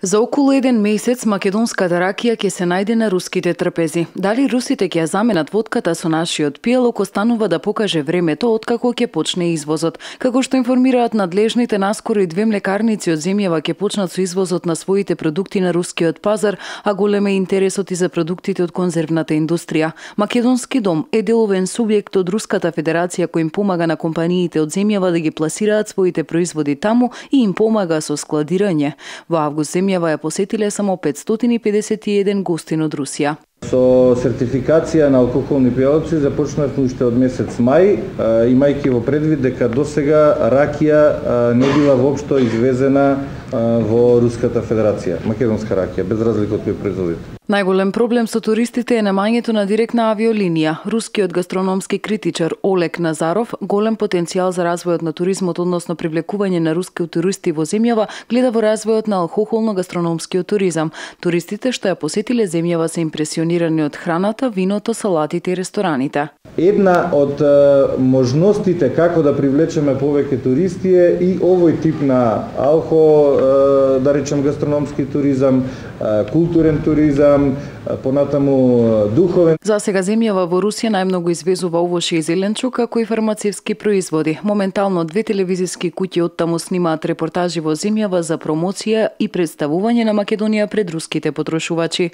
За околу еден месец македонската ракија ќе се најде на руските трпези. Дали русите ќе ја заменат водката со нашиот пијалок останува да покаже времето откако ќе почне извозот. Како што информираат надлежните, наскоро и две млекарници од земјава ќе почнат со извозот на своите продукти на рускиот пазар, а голем е интересот и за продуктите од конзервната индустрија. Македонски дом е деловен субјект од Руската Федерација кој им помага на компаниите од земјава да ги пласираат своите производи таму и им помага со складирање. Во август земјава ја посетиле само 551 гостин од Русија. Со сертификација на алкохолни пијалаци започнавме уште од месец мај, имајќи во предвид дека досега ракија не била воопшто извезена во Руската Федерација, македонска ракија, без разлика од кој производител. Најголем проблем со туристите е немањето на директна авиолинија. Рускиот гастрономски критичар Олег Назаров, голем потенцијал за развојот на туризмот, односно привлекување на руски туристи во земјава, гледа во развојот на алкохолно-гастрономскиот туризам. Туристите што ја посетиле земјава се импресионирани од храната, виното, салатите и рестораните. Една од можностите како да привлечеме повеќе туристи е и овој тип на да речем гастрономски туризам, културен туризам, понатаму духовен. За сега земјава во Русија најмногу извезува овошје и зеленчук, како и фармацевски производи. Моментално две телевизиски куќи оттаму снимаат репортажи во земјава за промоција и представување на Македонија пред руските потрошувачи.